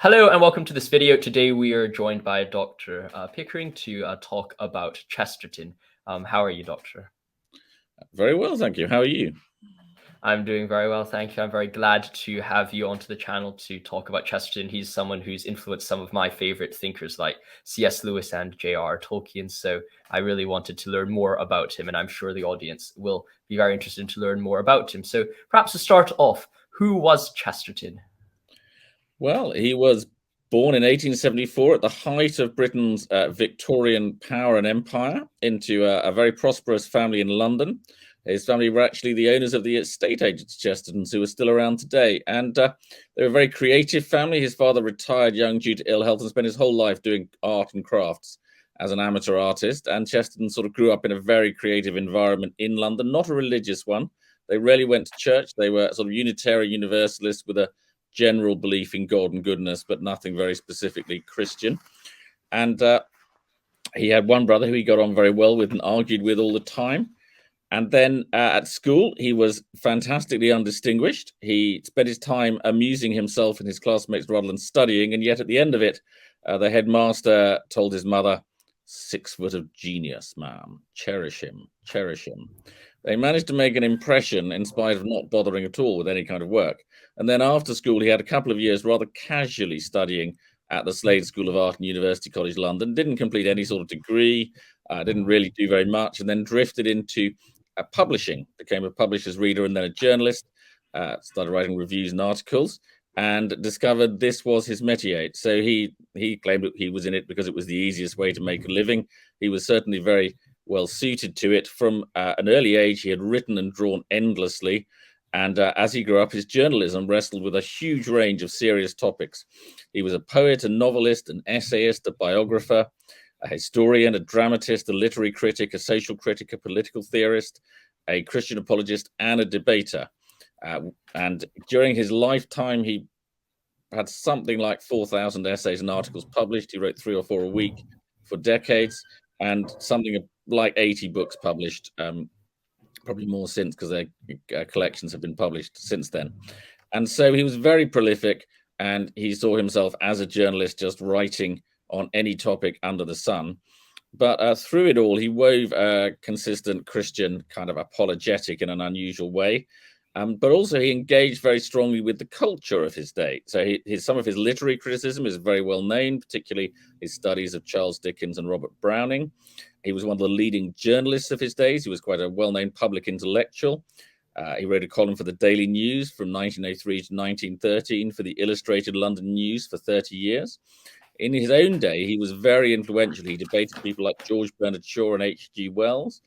Hello and welcome to this video. Today we are joined by Dr. Pickering to talk about Chesterton. How are you, Doctor? Very well, thank you. How are you? I'm doing very well, thank you. I'm very glad to have you onto the channel to talk about Chesterton. He's someone who's influenced some of my favorite thinkers like C.S. Lewis and J.R.R. Tolkien. So I really wanted to learn more about him, and I'm sure the audience will be very interested to learn more about him. So perhaps to start off, who was Chesterton? Well, he was born in 1874 at the height of Britain's Victorian power and empire into a very prosperous family in London. His family were actually the owners of the estate agents Chestertons, who are still around today. And they were a very creative family. His father retired young due to ill health and spent his whole life doing art and crafts as an amateur artist. And Chesterton sort of grew up in a very creative environment in London, not a religious one. They rarely went to church. They were sort of Unitarian Universalists with a general belief in God and goodness, but nothing very specifically Christian. And he had one brother who he got on very well with and argued with all the time. And then at school, he was fantastically undistinguished. He spent his time amusing himself and his classmates rather than studying. And yet at the end of it, the headmaster told his mother, 6 foot of genius, ma'am. Cherish him, cherish him. They managed to make an impression in spite of not bothering at all with any kind of work. And then after school, he had a couple of years rather casually studying at the Slade School of Art and University College London. Didn't complete any sort of degree, didn't really do very much, and then drifted into publishing, became a publisher's reader and then a journalist, started writing reviews and articles, and discovered this was his métier. So he claimed that he was in it because it was the easiest way to make a living. He was certainly very well suited to it. From an early age, he had written and drawn endlessly. And as he grew up, his journalism wrestled with a huge range of serious topics. He was a poet, a novelist, an essayist, a biographer, a historian, a dramatist, a literary critic, a social critic, a political theorist, a Christian apologist, and a debater. And during his lifetime, he had something like 4,000 essays and articles published. He wrote 3 or 4 a week for decades, and something like 80 books published, probably more since, because their collections have been published since then. And so he was very prolific, and he saw himself as a journalist just writing on any topic under the sun. But through it all, he wove a consistent Christian kind of apologetic in an unusual way. But also he engaged very strongly with the culture of his day. So some of his literary criticism is very well known, particularly his studies of Charles Dickens and Robert Browning. He was one of the leading journalists of his days. He was quite a well-known public intellectual. He wrote a column for the Daily News from 1903 to 1913, for the Illustrated London News for 30 years. In his own day, he was very influential. He debated people like George Bernard Shaw and H.G. Wells,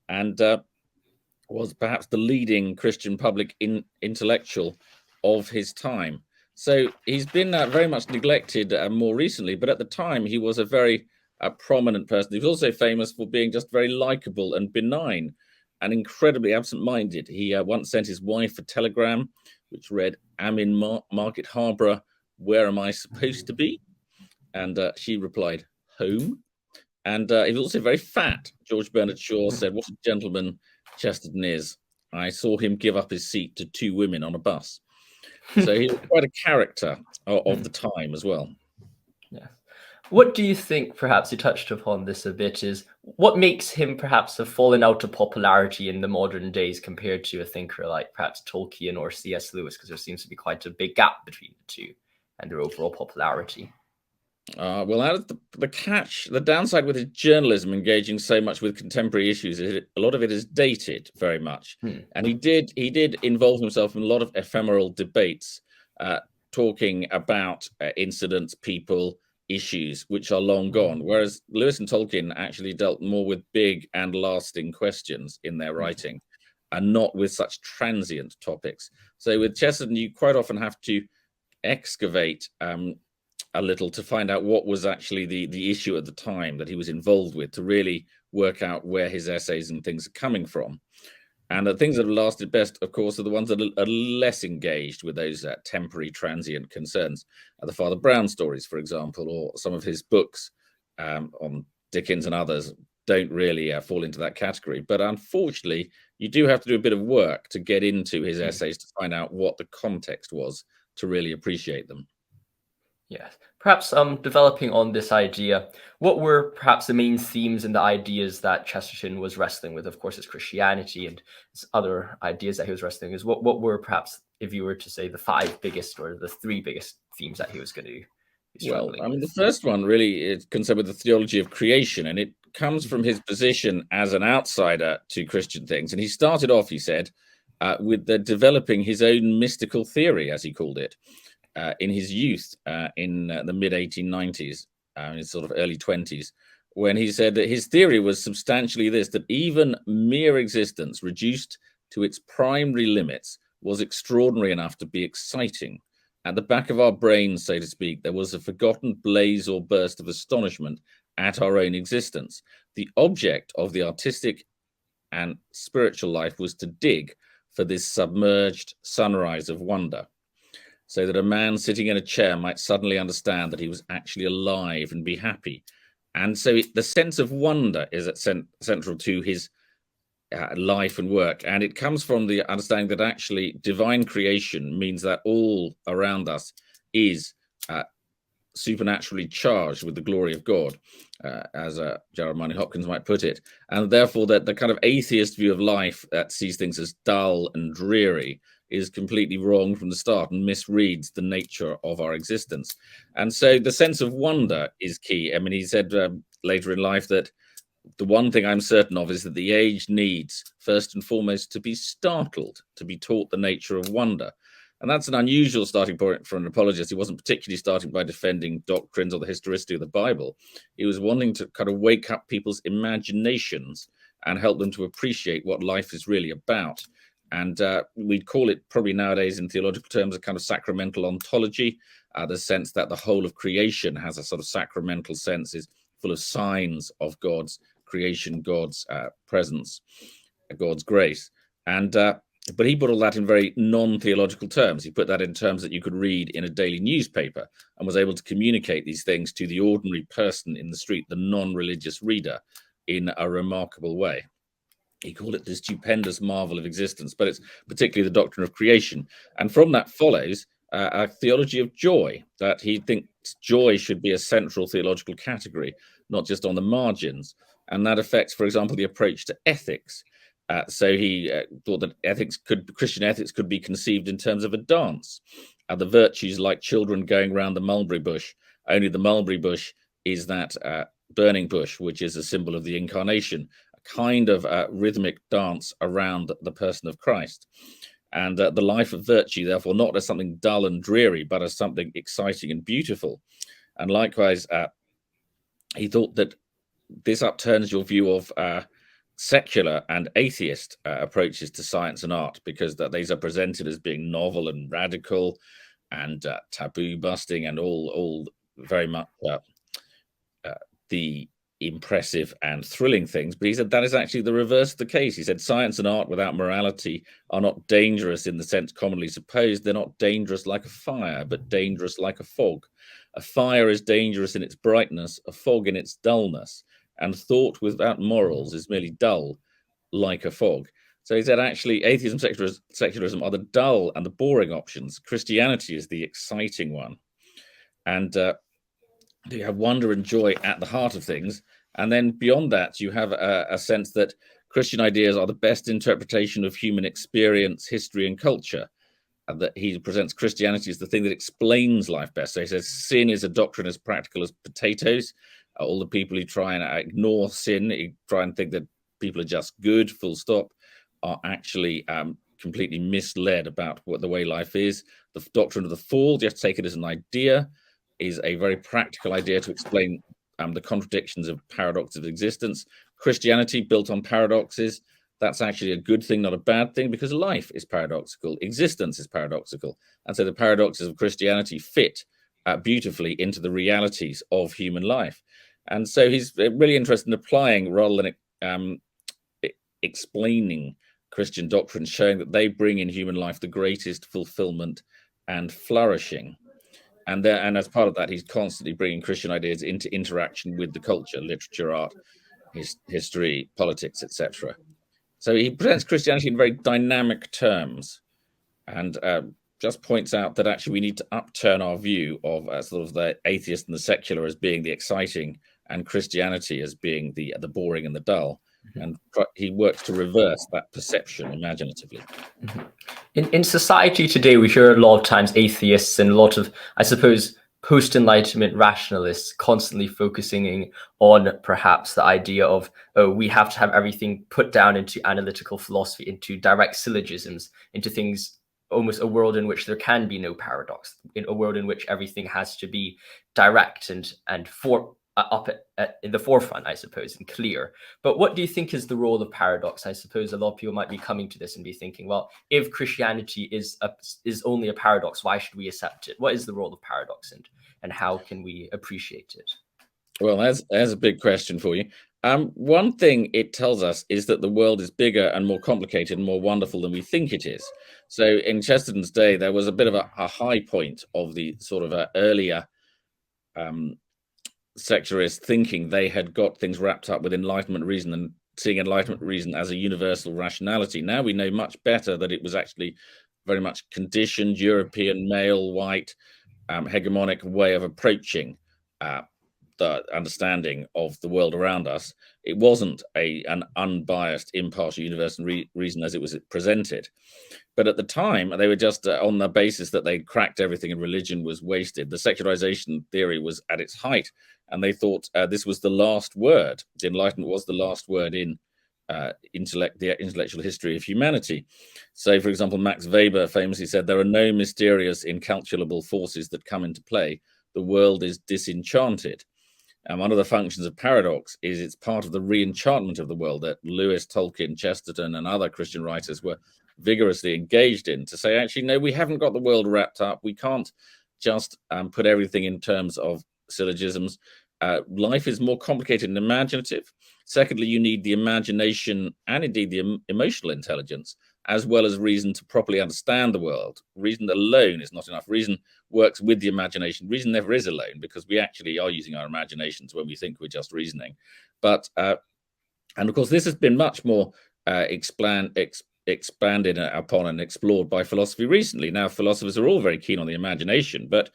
and was perhaps the leading Christian public intellectual of his time. So he's been very much neglected more recently, but at the time he was a very prominent person. He was also famous for being just very likable and benign and incredibly absent-minded. He once sent his wife a telegram which read, "I'm in Market Harborough, where am I supposed to be?" And she replied, "Home." And he was also very fat. George Bernard Shaw said, "What a gentleman Chesterton is. I saw him give up his seat to 2 women on a bus." So he was quite a character of the time as well. Yeah. What do you think, perhaps you touched upon this a bit, is what makes him perhaps have fallen out of popularity in the modern days compared to a thinker like perhaps Tolkien or C.S. Lewis? Because there seems to be quite a big gap between the two and their overall popularity. Well, that is the downside with his journalism engaging so much with contemporary issues is a lot of it is dated very much. And he did involve himself in a lot of ephemeral debates, talking about incidents, people, issues which are long gone, whereas Lewis and Tolkien actually dealt more with big and lasting questions in their writing, and not with such transient topics. So with Chesterton, you quite often have to excavate a little to find out what was actually the issue at the time that he was involved with, to really work out where his essays and things are coming from. And the things that have lasted best, of course, are the ones that are less engaged with those temporary, transient concerns. The Father Brown stories, for example, or some of his books on Dickens and others don't really fall into that category. But unfortunately, you do have to do a bit of work to get into his essays to find out what the context was to really appreciate them. Yes. Perhaps developing on this idea, what were perhaps the main themes and the ideas that Chesterton was wrestling with? Of course, it's Christianity and other ideas that he was wrestling with. What were perhaps, if you were to say, the five biggest or the three biggest themes that he was going to be Well, struggling I mean, the with? first one really is concerned with the theology of creation, and it comes from his position as an outsider to Christian things. And he started off, he said, with developing his own mystical theory, as he called it, in his youth, in the mid 1890s, in his sort of early 20s, when he said that his theory was substantially this: that even mere existence reduced to its primary limits was extraordinary enough to be exciting. At the back of our brains, so to speak, there was a forgotten blaze or burst of astonishment at our own existence. The object of the artistic and spiritual life was to dig for this submerged sunrise of wonder, so that a man sitting in a chair might suddenly understand that he was actually alive and be happy. And so the sense of wonder is central to his life and work. And it comes from the understanding that actually divine creation means that all around us is supernaturally charged with the glory of God, as Jeremiah Hopkins might put it. And therefore that the kind of atheist view of life that sees things as dull and dreary is completely wrong from the start and misreads the nature of our existence. And so the sense of wonder is key. I mean, he said later in life that the one thing I'm certain of is that the age needs, first and foremost, to be startled, to be taught the nature of wonder. And that's an unusual starting point for an apologist. He wasn't particularly starting by defending doctrines or the historicity of the Bible. He was wanting to kind of wake up people's imaginations and help them to appreciate what life is really about. And we'd call it probably nowadays in theological terms a kind of sacramental ontology, the sense that the whole of creation has a sort of sacramental sense, is full of signs of God's creation, God's presence, God's grace. And but he put all that in very non-theological terms. He put that in terms that you could read in a daily newspaper and was able to communicate these things to the ordinary person in the street, the non-religious reader, in a remarkable way. He called it the stupendous marvel of existence, but it's particularly the doctrine of creation. And from that follows a theology of joy, that he thinks joy should be a central theological category, not just on the margins. And that affects, for example, the approach to ethics. So he thought that Christian ethics could be conceived in terms of a dance. The virtues like children going around the mulberry bush, only the mulberry bush is that burning bush, which is a symbol of the incarnation, a kind of rhythmic dance around the person of Christ. And the life of virtue, therefore, not as something dull and dreary, but as something exciting and beautiful. And likewise, he thought that this upturns your view of secular and atheist approaches to science and art, because that these are presented as being novel and radical and taboo busting and all very much the impressive and thrilling things. But he said that is actually the reverse of the case. He said science and art without morality are not dangerous in the sense commonly supposed. They're not dangerous like a fire, but dangerous like a fog. A fire is dangerous in its brightness, a fog in its dullness, and thought without morals is merely dull like a fog. So he said actually atheism, secularism are the dull and the boring options. Christianity is the exciting one. And you have wonder and joy at the heart of things. And then beyond that, you have a sense that Christian ideas are the best interpretation of human experience, history, and culture. And that he presents Christianity as the thing that explains life best. So he says sin is a doctrine as practical as potatoes. All the people who try and ignore sin, who try and think that people are just good, full stop, are actually completely misled about what the way life is. The doctrine of the fall, just take it as an idea, is a very practical idea to explain the contradictions of paradoxes of existence. Christianity built on paradoxes, that's actually a good thing, not a bad thing, because life is paradoxical, existence is paradoxical. And so the paradoxes of Christianity fit beautifully into the realities of human life. And so he's really interested in applying rather than explaining Christian doctrines, showing that they bring in human life the greatest fulfillment and flourishing. And as part of that, he's constantly bringing Christian ideas into interaction with the culture, literature, art, history, politics, etc. So he presents Christianity in very dynamic terms. And just points out that actually we need to upturn our view of sort of the atheist and the secular as being the exciting, and Christianity as being the boring and the dull. And he works to reverse that perception imaginatively. In society today, we hear a lot of times atheists and a lot of, I suppose, post-Enlightenment rationalists constantly focusing on perhaps the idea of, oh, we have to have everything put down into analytical philosophy, into direct syllogisms, into things, almost a world in which there can be no paradox, in a world in which everything has to be direct and in the forefront, I suppose, and clear. But what do you think is the role of paradox? I suppose a lot of people might be coming to this and be thinking, well, if Christianity is only a paradox, why should we accept it? What is the role of paradox, and how can we appreciate it? Well, that's a big question for you. One thing it tells us is that the world is bigger and more complicated and more wonderful than we think it is. So in Chesterton's day, there was a bit of a high point of the sort of earlier secularist thinking. They had got things wrapped up with Enlightenment reason and seeing Enlightenment reason as a universal rationality. Now we know much better that it was actually very much conditioned, European, male, white, hegemonic way of approaching the understanding of the world around us. It wasn't an unbiased, impartial, universal reason as it was presented. But at the time, they were just on the basis that they'd cracked everything and religion was wasted. The secularization theory was at its height, and they thought this was the last word. The Enlightenment was the last word in the intellectual history of humanity. So, for example, Max Weber famously said, there are no mysterious, incalculable forces that come into play. The world is disenchanted. And one of the functions of paradox is it's part of the re-enchantment of the world that Lewis, Tolkien, Chesterton, and other Christian writers were vigorously engaged in, to say, actually, no, we haven't got the world wrapped up. We can't just put everything in terms of syllogisms. Life is more complicated and imaginative. Secondly, you need the imagination and indeed the emotional intelligence, as well as reason to properly understand the world. Reason alone is not enough. Reason works with the imagination. Reason never is alone, because we actually are using our imaginations when we think we're just reasoning. But and of course, this has been much more expanded upon and explored by philosophy recently. Now, philosophers are all very keen on the imagination, but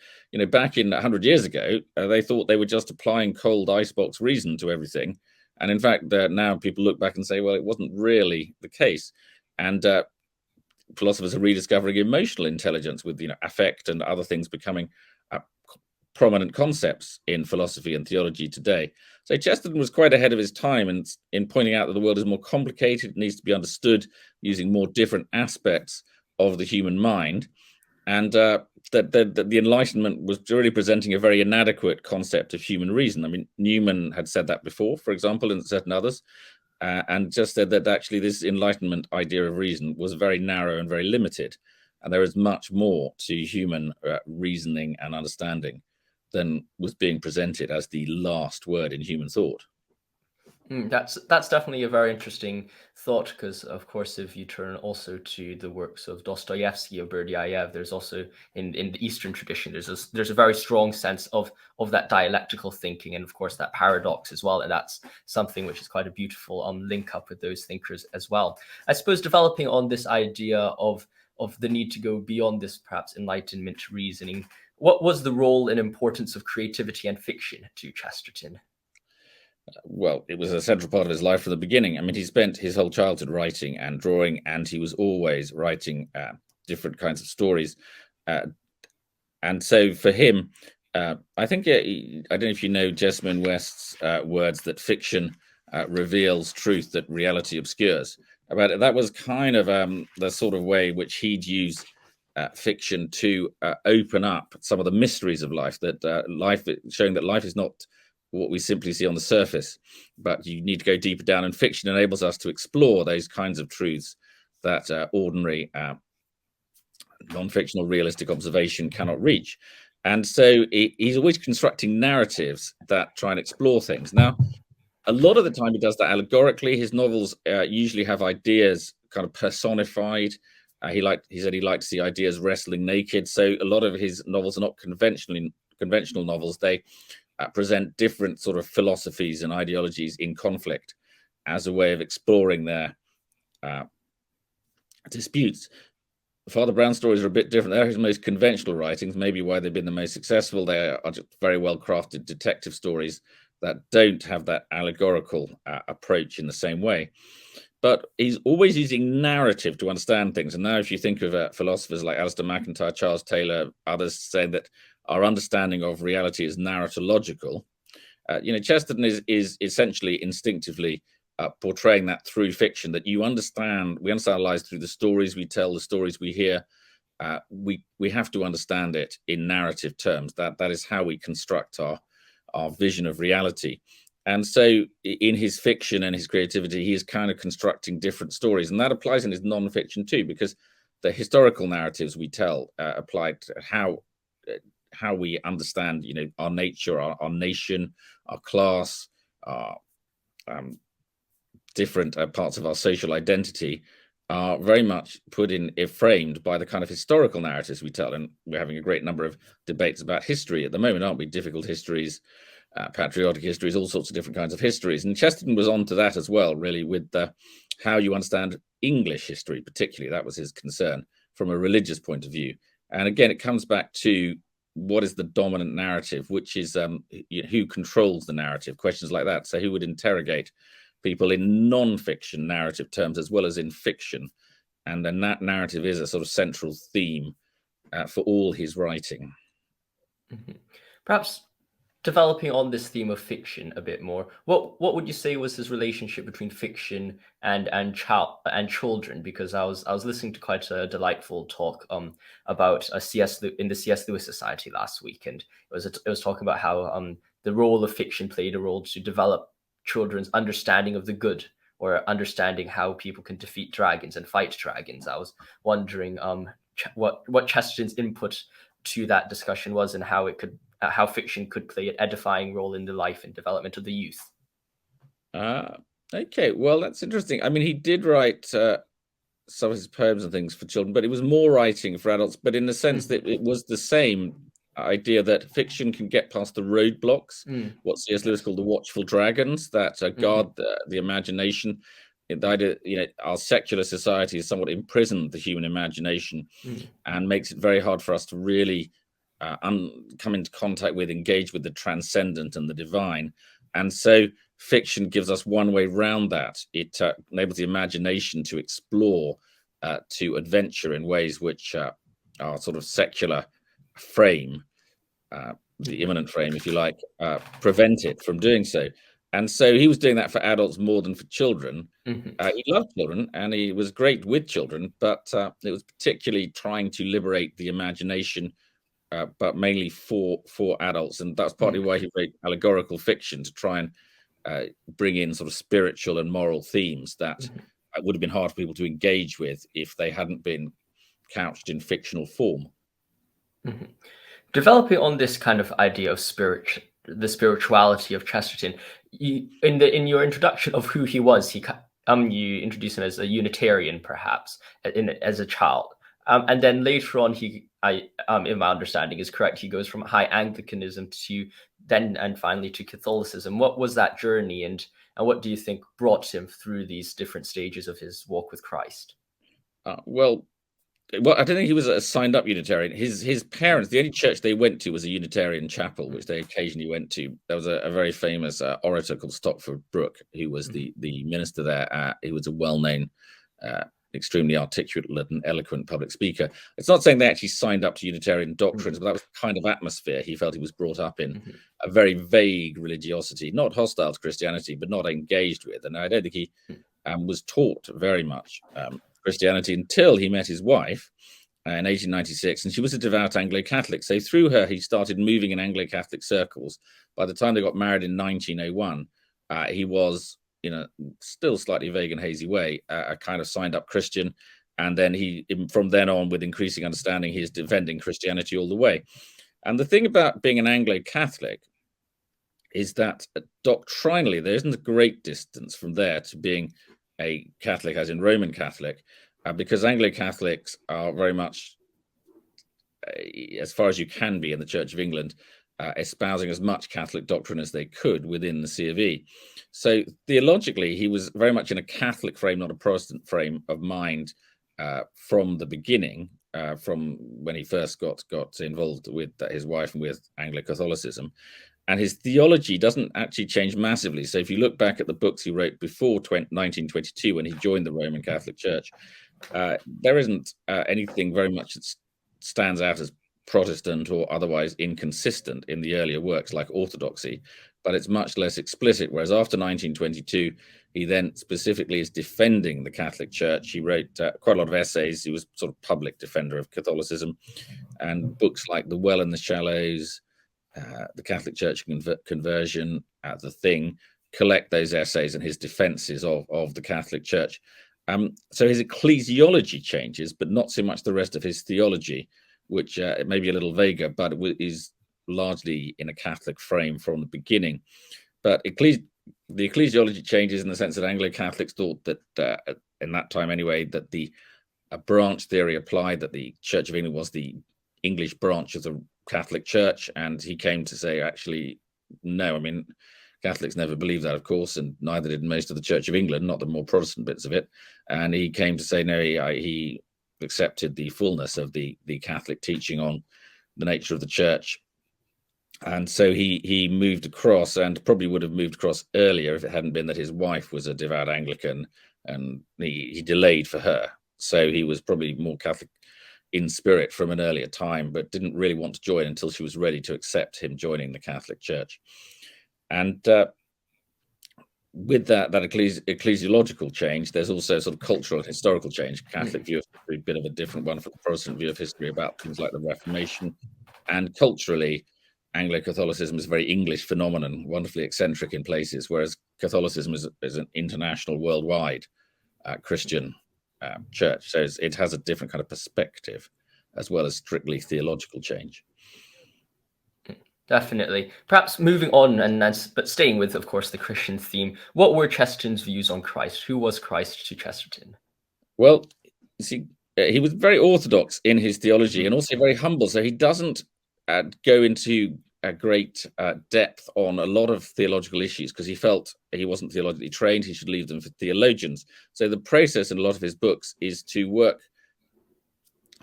back in 100 years ago, they thought they were just applying cold icebox reason to everything. And in fact, now people look back and say, well, it wasn't really the case. And philosophers are rediscovering emotional intelligence with affect and other things becoming prominent concepts in philosophy and theology today. So Chesterton was quite ahead of his time in pointing out that the world is more complicated, it needs to be understood using more different aspects of the human mind, and that the Enlightenment was really presenting a very inadequate concept of human reason. I mean, Newman had said that before, for example, and certain others, and just said that actually this Enlightenment idea of reason was very narrow and very limited, and there is much more to human reasoning and understanding than was being presented as the last word in human thought. That's definitely a very interesting thought, because of course, if you turn also to the works of Dostoevsky or Berdyaev, there's also in the Eastern tradition, there's a very strong sense of that dialectical thinking, and of course that paradox as well, and that's something which is quite a beautiful link up with those thinkers as well. I suppose developing on this idea of the need to go beyond this perhaps Enlightenment reasoning, what was the role and importance of creativity and fiction to Chesterton? Well, it was a central part of his life from the beginning. I mean, he spent his whole childhood writing and drawing, and he was always writing different kinds of stories. And so for him, I think, I don't know if you know Jessamine West's words that fiction reveals truth that reality obscures. That was kind of the sort of way which he'd use fiction to open up some of the mysteries of life, showing that life is not what we simply see on the surface, but you need to go deeper down, and fiction enables us to explore those kinds of truths that ordinary non-fictional realistic observation cannot reach. And so he's always constructing narratives that try and explore things. Now, a lot of the time he does that allegorically. His novels usually have ideas kind of personified. He said he liked to see ideas wrestling naked. So a lot of his novels are not conventional novels. They present different sort of philosophies and ideologies in conflict as a way of exploring their disputes. Father Brown stories are a bit different. They're his most conventional writings, maybe why they've been the most successful. They are just very well crafted detective stories that don't have that allegorical approach in the same way. But he's always using narrative to understand things. And now, if you think of philosophers like Alistair MacIntyre, Charles Taylor, others saying that our understanding of reality is narratological, Chesterton is essentially instinctively portraying that through fiction, that we understand our lives through the stories we tell, the stories we hear. We have to understand it in narrative terms. That is how we construct our vision of reality. And so in his fiction and his creativity, he is kind of constructing different stories. And that applies in his non-fiction too, because the historical narratives we tell apply to how we understand, our nature, our nation, our class, our different parts of our social identity are very much framed by the kind of historical narratives we tell. And we're having a great number of debates about history at the moment, aren't we? Difficult histories, patriotic histories, all sorts of different kinds of histories. And Chesterton was on to that as well, really, with how you understand English history, particularly. That was his concern from a religious point of view. And again, it comes back to what is the dominant narrative, which is who controls the narrative, questions like that. So who would interrogate people in non-fiction narrative terms as well as in fiction? And then that narrative is a sort of central theme for all his writing. Mm-hmm. Perhaps developing on this theme of fiction a bit more, what would you say was his relationship between fiction and children? Because I was listening to quite a delightful talk about in the C.S. Lewis Society last week, and it was talking about how the role of fiction played a role to develop children's understanding of the good, or understanding how people can defeat dragons and fight dragons. I was wondering what Chesterton's input to that discussion was, and how fiction could play an edifying role in the life and development of the youth. Okay, well, that's interesting. I mean, he did write some of his poems and things for children, but it was more writing for adults, but in the sense that it was the same idea that fiction can get past the roadblocks, what C.S. Lewis called the watchful dragons that guard the imagination. The idea, our secular society has somewhat imprisoned the human imagination and makes it very hard for us to really come into contact with, engage with the transcendent and the divine. And so fiction gives us one way round that. It enables the imagination to explore, to adventure in ways which our sort of secular frame, the immanent frame, if you like, prevent it from doing so. And so he was doing that for adults more than for children. He loved children and he was great with children, but it was particularly trying to liberate the imagination, but mainly for adults. And that's partly why he wrote allegorical fiction, to try and bring in sort of spiritual and moral themes that would have been hard for people to engage with if they hadn't been couched in fictional form. Developing on this kind of idea of the spirituality of Chesterton, in your introduction of who he was, you introduced him as a Unitarian, perhaps, as a child. And then later on, in my understanding is correct, he goes from high Anglicanism and finally to Catholicism. What was that journey, and what do you think brought him through these different stages of his walk with Christ? Well, I don't think he was a signed up Unitarian. His parents, the only church they went to was a Unitarian chapel, which they occasionally went to. There was a very famous orator called Stopford Brooke, who was the minister there. He was a well-known, extremely articulate and eloquent public speaker. It's not saying they actually signed up to Unitarian doctrines, but that was the kind of atmosphere he felt he was brought up in. A very vague religiosity, not hostile to Christianity, but not engaged with. And I don't think he was taught very much Christianity until he met his wife in 1896, and she was a devout Anglo-Catholic. So through her, he started moving in Anglo-Catholic circles. By the time they got married in 1901, he was, in a still slightly vague and hazy way, a kind of signed-up Christian. And then from then on, with increasing understanding, he is defending Christianity all the way. And the thing about being an Anglo-Catholic is that doctrinally, there isn't a great distance from there to being a Catholic, as in Roman Catholic, because Anglo-Catholics are very much, as far as you can be in the Church of England, espousing as much Catholic doctrine as they could within the C of E. So theologically, he was very much in a Catholic frame, not a Protestant frame of mind, from the beginning, from when he first got involved with his wife and with Anglo-Catholicism. And his theology doesn't actually change massively. So if you look back at the books he wrote before 1922, when he joined the Roman Catholic Church, there isn't anything very much that stands out as Protestant or otherwise inconsistent in the earlier works like Orthodoxy, but it's much less explicit. Whereas after 1922, he then specifically is defending the Catholic Church. He wrote quite a lot of essays. He was sort of public defender of Catholicism, and books like The Well and the Shallows, The Catholic Church Conversion, The Thing, collect those essays and his defenses of the Catholic Church. So his ecclesiology changes, but not so much the rest of his theology, which it may be a little vaguer, but it is largely in a Catholic frame from the beginning. But the ecclesiology changes in the sense that Anglo-Catholics thought that, in that time anyway, that the branch theory applied, that the Church of England was the English branch of the Catholic Church, and he came to say, actually, no. I mean, Catholics never believed that, of course, and neither did most of the Church of England, not the more Protestant bits of it. And he came to say, no, he accepted the fullness of the Catholic teaching on the nature of the Church. And so he moved across, and probably would have moved across earlier if it hadn't been that his wife was a devout Anglican, and he delayed for her. So he was probably more Catholic in spirit from an earlier time, but didn't really want to join until she was ready to accept him joining the Catholic Church. And with that ecclesiological change, there's also sort of cultural and historical change. Catholic view of history, a bit of a different one from the Protestant view of history about things like the Reformation. And culturally, Anglo-Catholicism is a very English phenomenon, wonderfully eccentric in places, whereas Catholicism is an international, worldwide Christian church. So it has a different kind of perspective, as well as strictly theological change. Definitely. Perhaps moving on, but staying with, of course, the Christian theme, what were Chesterton's views on Christ? Who was Christ to Chesterton? Well, you see, he was very orthodox in his theology and also very humble. So he doesn't go into a great depth on a lot of theological issues because he felt he wasn't theologically trained. He should leave them for theologians. So the process in a lot of his books is to work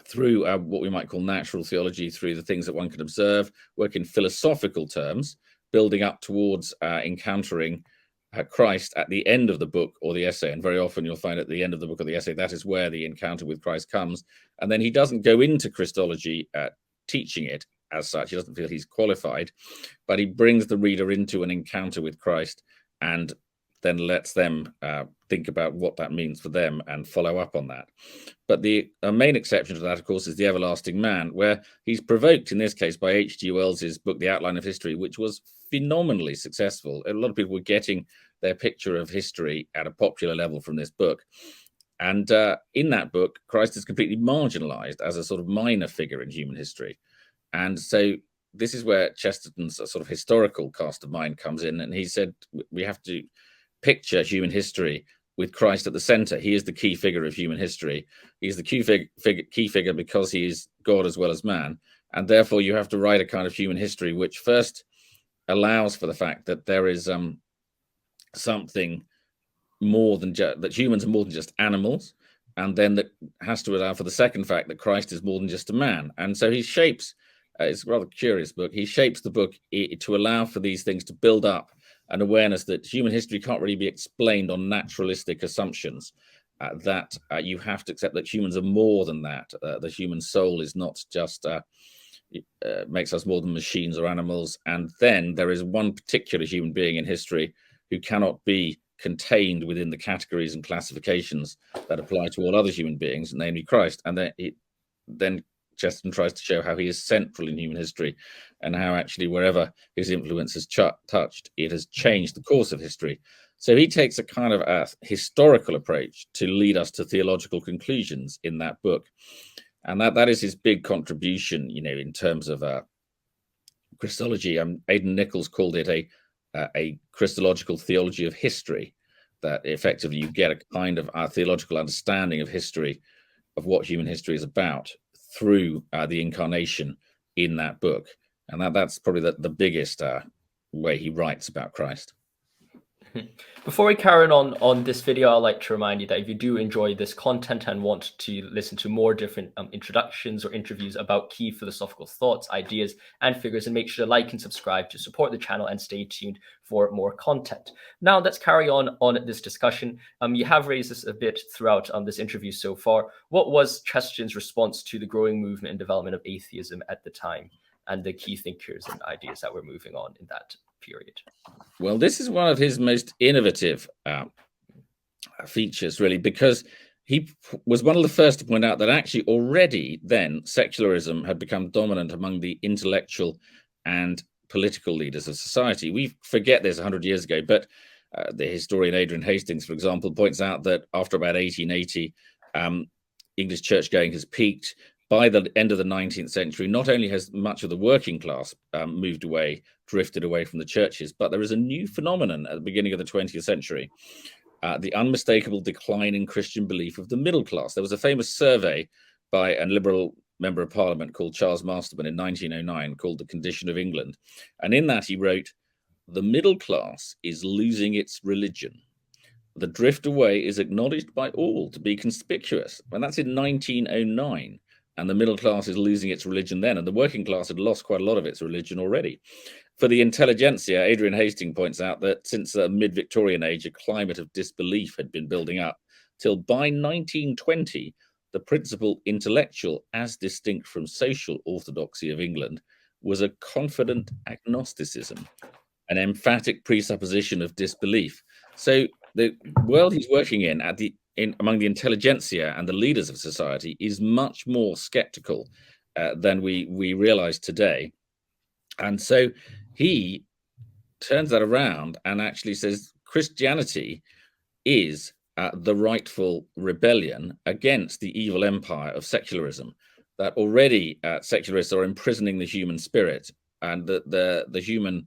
through what we might call natural theology, through the things that one can observe, work in philosophical terms, building up towards encountering Christ at the end of the book or the essay. And very often you'll find at the end of the book or the essay, that is where the encounter with Christ comes. And then he doesn't go into Christology teaching it as such. He doesn't feel he's qualified, but he brings the reader into an encounter with Christ and then lets them think about what that means for them and follow up on that. But the main exception to that, of course, is The Everlasting Man, where he's provoked, in this case, by H.G. Wells's book, The Outline of History, which was phenomenally successful. A lot of people were getting their picture of history at a popular level from this book. And in that book, Christ is completely marginalized as a sort of minor figure in human history. And so this is where Chesterton's sort of historical cast of mind comes in. And he said, we have to picture human history with Christ at the center. He is the key figure of human history. He's the key figure because he is God as well as man. And therefore you have to write a kind of human history which first allows for the fact that there is something more than that humans are more than just animals, and then that has to allow for the second fact that Christ is more than just a man. And so he shapes, it's a rather curious book, he shapes the book to allow for these things to build up an awareness that human history can't really be explained on naturalistic assumptions, that you have to accept that humans are more than that. The human soul is not just makes us more than machines or animals. And then there is one particular human being in history who cannot be contained within the categories and classifications that apply to all other human beings, namely Christ. And then Chesterton tries to show how he is central in human history and how actually wherever his influence has touched, it has changed the course of history. So he takes a kind of a historical approach to lead us to theological conclusions in that book. And that is his big contribution, in terms of Christology. Aidan Nichols called it a Christological theology of history, that effectively you get a kind of theological understanding of history, of what human history is about, through the incarnation in that book. And that's probably the biggest way he writes about Christ. Before we carry on this video, I'd like to remind you that if you do enjoy this content and want to listen to more different introductions or interviews about key philosophical thoughts, ideas, and figures, and make sure to like and subscribe to support the channel and stay tuned for more content. Now, let's carry on this discussion. You have raised this a bit throughout this interview so far. What was Chesterton's response to the growing movement and development of atheism at the time, and the key thinkers and ideas that were moving on in that period? Well, this is one of his most innovative features, really, because he was one of the first to point out that actually already then secularism had become dominant among the intellectual and political leaders of society. We forget this 100 years ago, but the historian Adrian Hastings, for example, points out that after about 1880, English church-going has peaked. By the end of the 19th century, not only has much of the working class moved away, drifted away from the churches, but there is a new phenomenon at the beginning of the 20th century, the unmistakable decline in Christian belief of the middle class. There was a famous survey by a Liberal member of Parliament called Charles Masterman in 1909 called The Condition of England. And in that he wrote, "The middle class is losing its religion. The drift away is acknowledged by all to be conspicuous." And that's in 1909. And the middle class is losing its religion then. And the working class had lost quite a lot of its religion already. For the intelligentsia, Adrian Hastings points out that since the mid-Victorian age, a climate of disbelief had been building up, till by 1920, the principal intellectual, as distinct from social orthodoxy of England, was a confident agnosticism, an emphatic presupposition of disbelief. So the world he's working in among the intelligentsia and the leaders of society is much more skeptical than we realize today. And so he turns that around and actually says Christianity is the rightful rebellion against the evil empire of secularism, that already secularists are imprisoning the human spirit, and that the human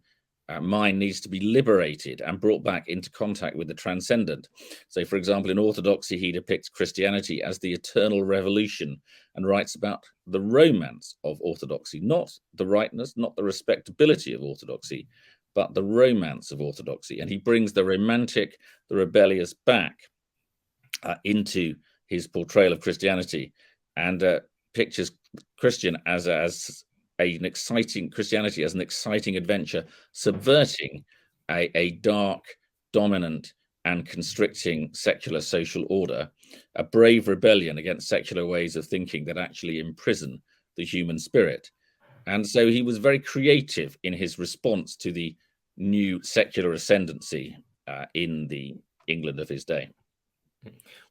mind needs to be liberated and brought back into contact with the transcendent. So, for example, in Orthodoxy, he depicts Christianity as the eternal revolution and writes about the romance of Orthodoxy, not the rightness, not the respectability of Orthodoxy, but the romance of Orthodoxy. And he brings the romantic, the rebellious back into his portrayal of Christianity, and pictures Christianity as an exciting adventure, subverting a dark, dominant, and constricting secular social order, a brave rebellion against secular ways of thinking that actually imprison the human spirit. And so he was very creative in his response to the new secular ascendancy in the England of his day.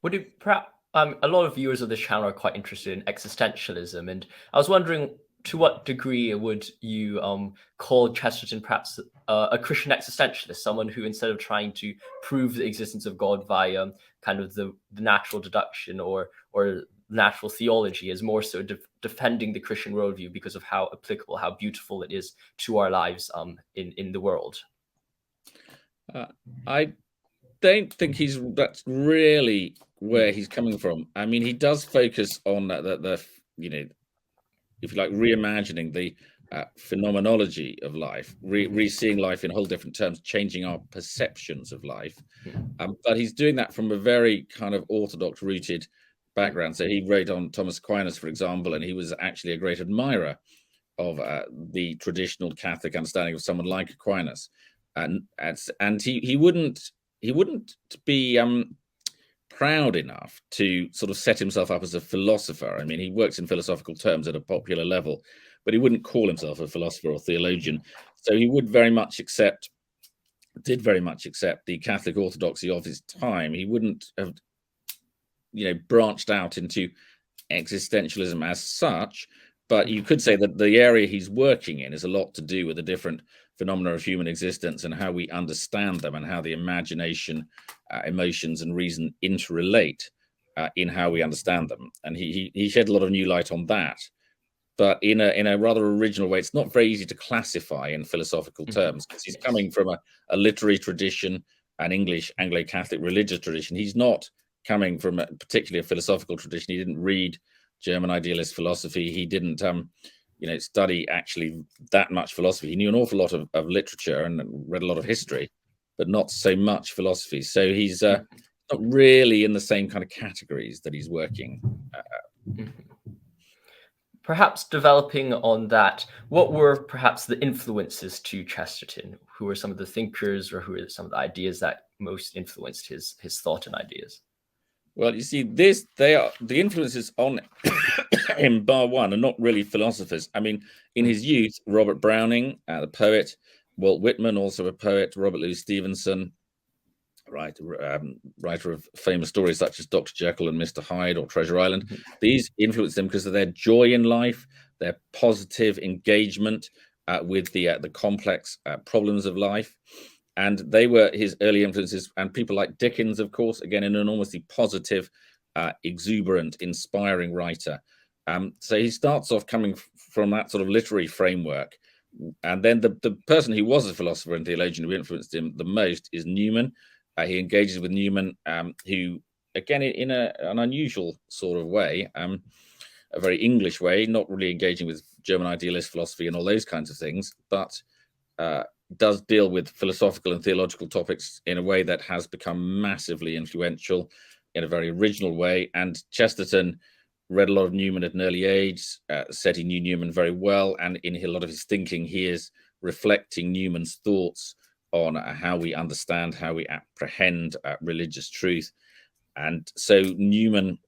Would you perhaps, a lot of viewers of this channel are quite interested in existentialism, and I was wondering, to what degree would you call Chesterton perhaps a Christian existentialist, someone who, instead of trying to prove the existence of God via kind of the natural deduction or natural theology, is more so defending the Christian worldview because of how applicable, how beautiful it is to our lives in the world? I don't think that's really where he's coming from. I mean, he does focus on the if you like, reimagining the phenomenology of life, re-seeing life in whole different terms, changing our perceptions of life. But he's doing that from a very kind of orthodox rooted background. So he wrote on Thomas Aquinas, for example, and he was actually a great admirer of the traditional Catholic understanding of someone like Aquinas. And he wouldn't be proud enough to sort of set himself up as a philosopher. I mean, he works in philosophical terms at a popular level, but he wouldn't call himself a philosopher or theologian. So he did very much accept the Catholic orthodoxy of his time. He wouldn't have, branched out into existentialism as such, but you could say that the area he's working in is a lot to do with the different phenomena of human existence and how we understand them, and how the imagination, emotions, and reason interrelate in how we understand them. And he shed a lot of new light on that, but in a rather original way. It's not very easy to classify in philosophical terms, because he's coming from a literary tradition, an English Anglo-Catholic religious tradition. He's not coming from particularly a philosophical tradition. He didn't read German idealist philosophy. He didn't study actually that much philosophy. He knew an awful lot of literature and read a lot of history, but not so much philosophy. So he's not really in the same kind of categories that he's working. Perhaps developing on that, what were perhaps the influences to Chesterton? Who were some of the thinkers, or who are some of the ideas that most influenced his thought and ideas? Well, you see, they are the influences on him, bar one, are not really philosophers. I mean, in his youth, Robert Browning, the poet, Walt Whitman, also a poet, Robert Louis Stevenson, writer of famous stories such as Dr. Jekyll and Mr. Hyde or Treasure Island. These influenced him because of their joy in life, their positive engagement with the complex problems of life. And they were his early influences, and people like Dickens, of course, again, an enormously positive, exuberant, inspiring writer. So he starts off coming from that sort of literary framework. And then the person who was a philosopher and theologian who influenced him the most is Newman. He engages with Newman, who, again, in an unusual sort of way, a very English way, not really engaging with German idealist philosophy and all those kinds of things, but does deal with philosophical and theological topics in a way that has become massively influential in a very original way. And Chesterton read a lot of Newman at an early age, said he knew Newman very well, and in a lot of his thinking, he is reflecting Newman's thoughts on how we understand, how we apprehend religious truth. And so Newman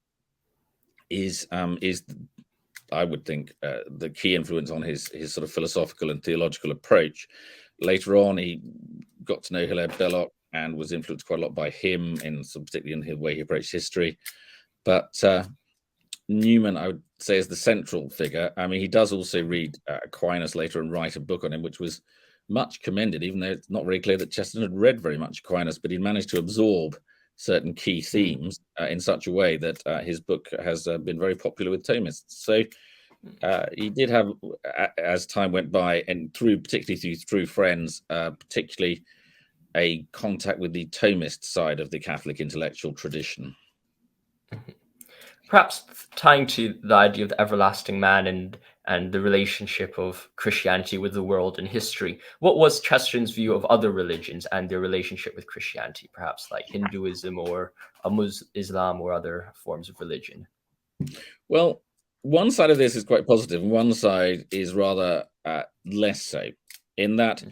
is I would think, the key influence on his sort of philosophical and theological approach. Later on, he got to know Hilaire Belloc and was influenced quite a lot by him, particularly in the way he approached history. But Newman, I would say, is the central figure. I mean, he does also read Aquinas later and write a book on him, which was much commended, even though it's not very clear that Chesterton had read very much Aquinas, but he managed to absorb certain key themes in such a way that his book has been very popular with Thomists. So he did have, as time went by, and particularly through friends, particularly a contact with the Thomist side of the Catholic intellectual tradition. Perhaps tying to the idea of the everlasting man and the relationship of Christianity with the world and history, what was Chesterton's view of other religions and their relationship with Christianity, perhaps like Hinduism or Islam or other forms of religion? Well, one side of this is quite positive, and one side is rather less so, in that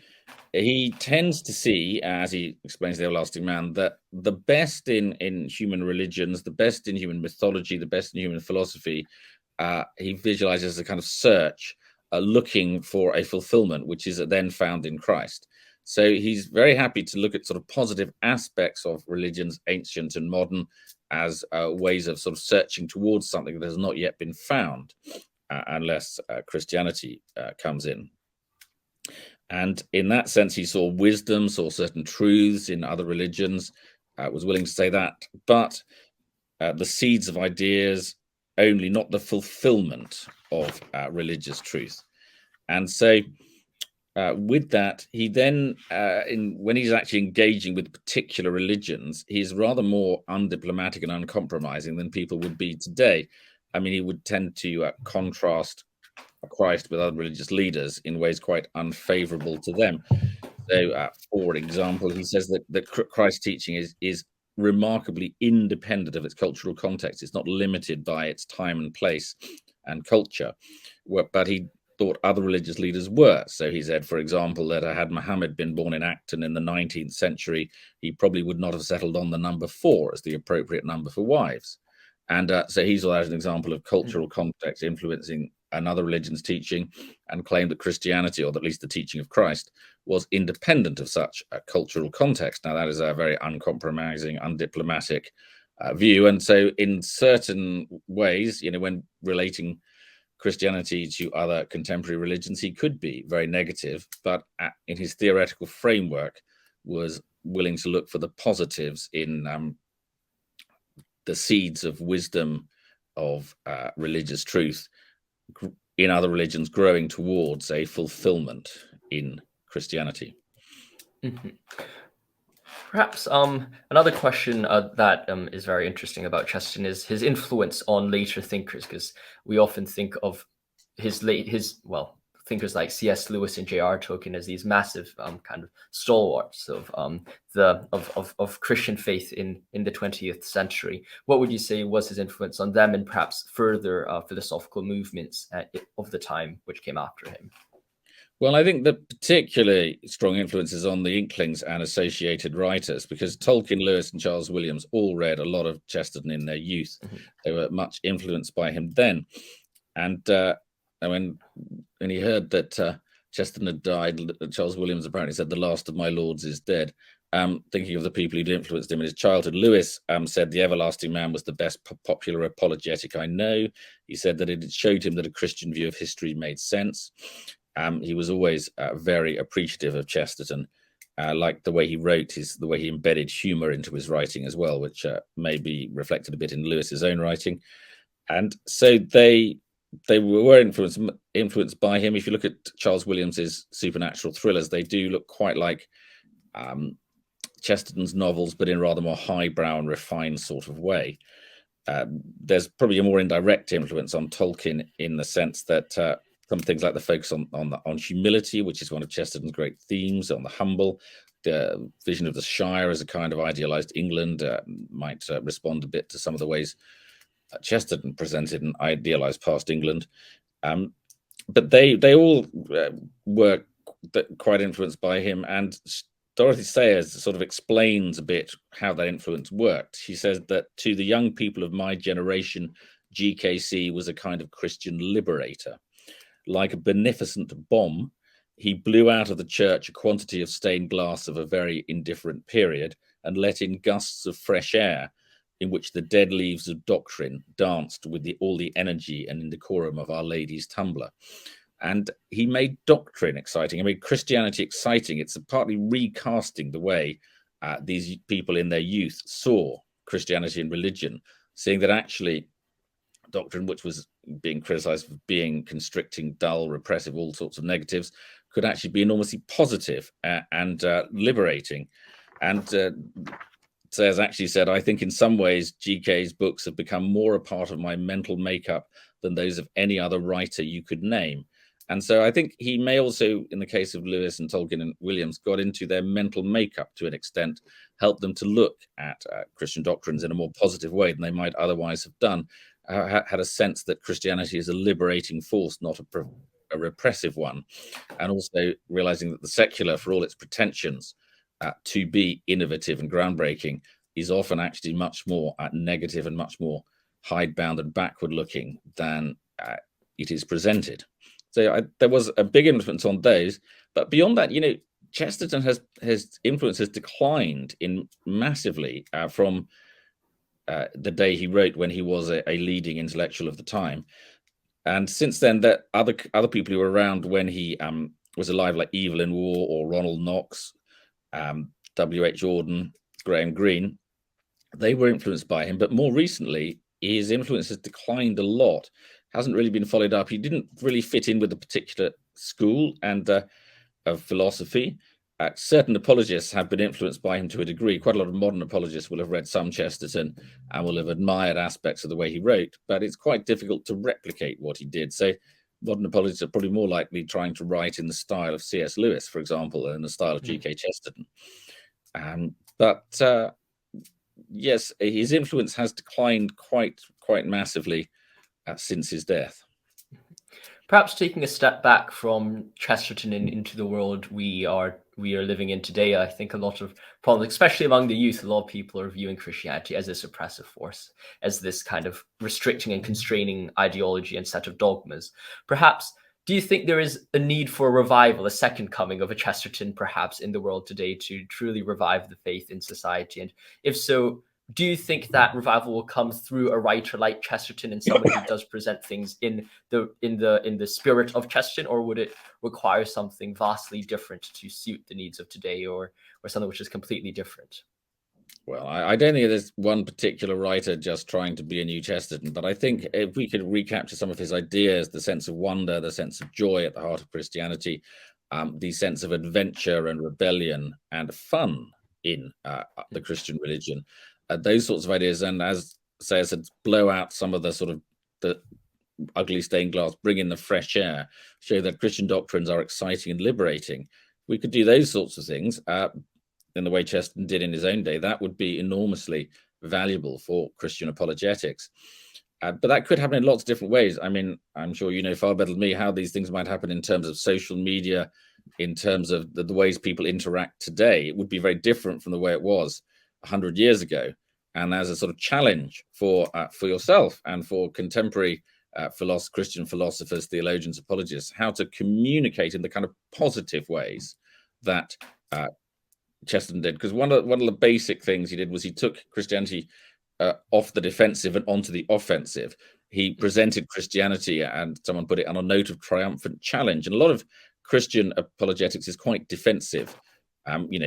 he tends to see, as he explains the everlasting man, that the best in human religions, the best in human mythology, the best in human philosophy, he visualizes as a kind of search, looking for a fulfillment, which is then found in Christ. So he's very happy to look at sort of positive aspects of religions, ancient and modern, as ways of sort of searching towards something that has not yet been found, unless Christianity comes in. And in that sense, he saw wisdom, saw certain truths in other religions, was willing to say that, but the seeds of ideas only, not the fulfillment of religious truth. And so with that, he then, when he's actually engaging with particular religions, he's rather more undiplomatic and uncompromising than people would be today. I mean, he would tend to contrast Christ with other religious leaders in ways quite unfavorable to them. So, for example, he says that Christ's teaching is remarkably independent of its cultural context. It's not limited by its time and place and culture, but he thought other religious leaders were. So he said, for example, that had Muhammad been born in Acton in the 19th century, he probably would not have settled on the number 4 as the appropriate number for wives. And so he saw that as an example of cultural context influencing another religion's teaching, and claimed that Christianity, or at least the teaching of Christ, was independent of such a cultural context. Now, that is a very uncompromising, undiplomatic view. And so in certain ways, when relating Christianity to other contemporary religions, he could be very negative, but in his theoretical framework was willing to look for the positives in the seeds of wisdom, of religious truth in other religions, growing towards a fulfillment in Christianity. Perhaps another question that is very interesting about Chesterton is his influence on later thinkers, because we often think of thinkers like C.S. Lewis and J.R. Tolkien as these massive kind of stalwarts of Christian faith in the 20th century. What would you say was his influence on them and perhaps further philosophical movements of the time which came after him? Well, I think that particularly strong influences on the Inklings and associated writers, because Tolkien, Lewis, and Charles Williams all read a lot of Chesterton in their youth. They were much influenced by him then. And when he heard that Chesterton had died, Charles Williams apparently said, "The last of my lords is dead." Thinking of the people who'd influenced him in his childhood, Lewis said, "The Everlasting Man was the best popular apologetic I know." He said that it showed him that a Christian view of history made sense. He was always very appreciative of Chesterton, like the way he wrote, the way he embedded humor into his writing as well, which may be reflected a bit in Lewis's own writing. And so they were influenced by him. If you look at Charles Williams's supernatural thrillers, they do look quite like Chesterton's novels, but in rather more highbrow and refined sort of way. There's probably a more indirect influence on Tolkien in the sense that some things like the focus on humility, which is one of Chesterton's great themes, on the humble, the vision of the Shire as a kind of idealized England might respond a bit to some of the ways Chesterton presented an idealized past England. But they all were quite influenced by him. And Dorothy Sayers sort of explains a bit how that influence worked. She says that to the young people of my generation, GKC was a kind of Christian liberator. Like a beneficent bomb, he blew out of the church a quantity of stained glass of a very indifferent period and let in gusts of fresh air in which the dead leaves of doctrine danced with all the energy and indecorum of Our Lady's tumbler. And he made doctrine exciting. He made Christianity exciting. It's partly recasting the way these people in their youth saw Christianity and religion, seeing that actually doctrine, which was being criticized for being constricting, dull, repressive, all sorts of negatives, could actually be enormously positive and liberating. And Sayers actually said, "I think in some ways GK's books have become more a part of my mental makeup than those of any other writer you could name." And so I think he may also, in the case of Lewis and Tolkien and Williams, got into their mental makeup to an extent, helped them to look at Christian doctrines in a more positive way than they might otherwise have done, had a sense that Christianity is a liberating force, not a repressive one, and also realizing that the secular, for all its pretensions to be innovative and groundbreaking, is often actually much more negative and much more hidebound and backward looking than it is presented. So there was a big influence on those. But beyond that, Chesterton his influence has declined massively from the day he wrote, when he was a leading intellectual of the time. And since then, that other people who were around when he was alive, like Evelyn Waugh or Ronald Knox, W.H. Auden, Graham Greene, they were influenced by him. But more recently, his influence has declined a lot. Hasn't really been followed up. He didn't really fit in with a particular school and of philosophy. Certain apologists have been influenced by him to a degree. Quite a lot of modern apologists will have read some Chesterton and will have admired aspects of the way he wrote, but it's quite difficult to replicate what he did. So modern apologists are probably more likely trying to write in the style of C.S. Lewis, for example, than the style of G.K. Chesterton. But yes, his influence has declined quite massively since his death. Perhaps taking a step back from Chesterton into the world we are living in today, I think a lot of problems, especially among the youth, a lot of people are viewing Christianity as this oppressive force, as this kind of restricting and constraining ideology and set of dogmas. Perhaps, do you think there is a need for a revival, a second coming of a Chesterton, perhaps, in the world today to truly revive the faith in society? And if so, do you think that revival will come through a writer like Chesterton and someone who does present things in the spirit of Chesterton, or would it require something vastly different to suit the needs of today, or something which is completely different? Well, I don't think there's one particular writer just trying to be a new Chesterton, but I think if we could recapture some of his ideas, the sense of wonder, the sense of joy at the heart of Christianity, the sense of adventure and rebellion and fun in the Christian religion, those sorts of ideas, and as Sayers said, blow out some of the sort of the ugly stained glass, bring in the fresh air, show that Christian doctrines are exciting and liberating. We could do those sorts of things in the way Chesterton did in his own day. That would be enormously valuable for Christian apologetics. But that could happen in lots of different ways. I mean, I'm sure you know far better than me how these things might happen in terms of social media, in terms of the ways people interact today. It would be very different from the way it was 100 years ago. And as a sort of challenge for yourself and for contemporary Christian philosophers, theologians, apologists, how to communicate in the kind of positive ways that Chesterton did. Because one of the basic things he did was he took Christianity off the defensive and onto the offensive. He presented Christianity, and someone put it, on a note of triumphant challenge. And a lot of Christian apologetics is quite defensive,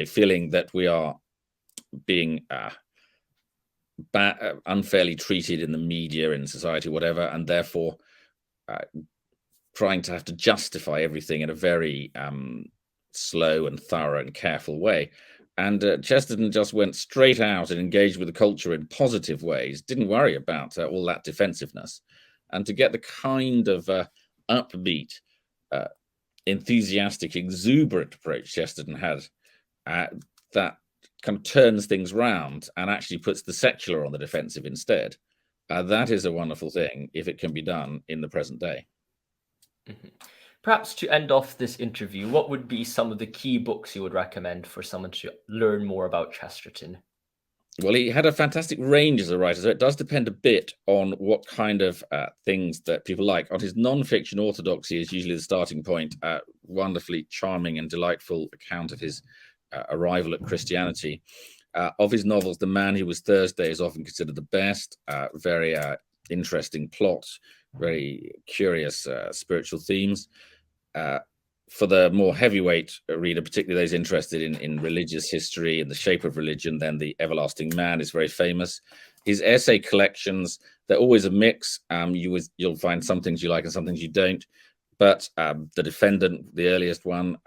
feeling that we are being unfairly treated in the media, in society, whatever, and therefore trying to have to justify everything in a very slow and thorough and careful way. And Chesterton just went straight out and engaged with the culture in positive ways, didn't worry about all that defensiveness. And to get the kind of upbeat, enthusiastic, exuberant approach Chesterton had, that kind of turns things round and actually puts the secular on the defensive instead. That is a wonderful thing if it can be done in the present day. Mm-hmm. Perhaps to end off this interview, what would be some of the key books you would recommend for someone to learn more about Chesterton? Well, he had a fantastic range as a writer, so it does depend a bit on what kind of things that people like. On his non-fiction, Orthodoxy is usually the starting point. Wonderfully charming and delightful account of his arrival at Christianity. Of his novels, The Man Who Was Thursday is often considered the best. Very interesting plot, very curious spiritual themes. For the more heavyweight reader, particularly those interested in religious history and the shape of religion, then The Everlasting Man is very famous. His essay collections, they're always a mix. You'll find some things you like and some things you don't. But The Defendant, the earliest one,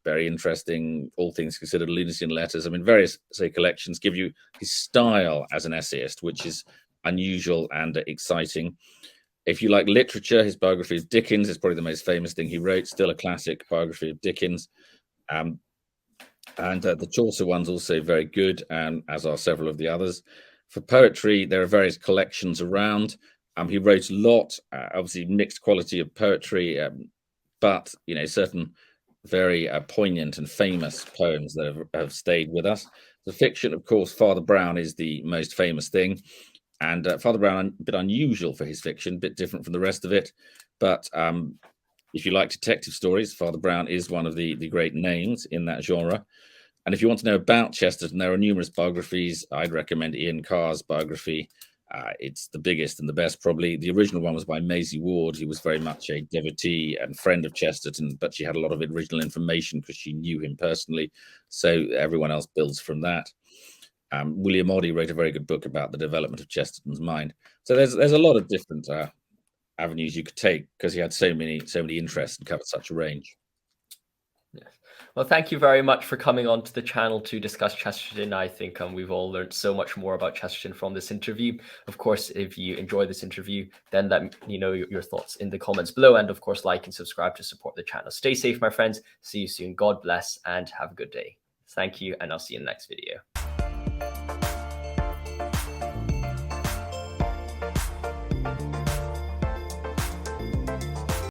very interesting. All Things Considered, Lunacy and Letters. I mean, various essay collections give you his style as an essayist, which is unusual and exciting. If you like literature, his biography of Dickens is probably the most famous thing he wrote, still a classic biography of Dickens. And the Chaucer one's also very good, as are several of the others. For poetry, there are various collections around. He wrote a lot, obviously mixed quality of poetry, but certain very poignant and famous poems that have stayed with us. The fiction, of course, Father Brown is the most famous thing. And Father Brown, a bit unusual for his fiction, a bit different from the rest of it. But if you like detective stories, Father Brown is one of the great names in that genre. And if you want to know about Chesterton, there are numerous biographies. I'd recommend Ian Carr's biography. It's the biggest and the best, probably. The original one was by Maisie Ward, who was very much a devotee and friend of Chesterton, but she had a lot of original information because she knew him personally. So everyone else builds from that. William Oddie wrote a very good book about the development of Chesterton's mind. So there's a lot of different avenues you could take because he had so many interests and covered such a range. Yes. Well, thank you very much for coming on to the channel to discuss Chesterton. I think we've all learned so much more about Chesterton from this interview. Of course, if you enjoy this interview, then let me know your thoughts in the comments below. And of course, like and subscribe to support the channel. Stay safe, my friends. See you soon. God bless and have a good day. Thank you. And I'll see you in the next video.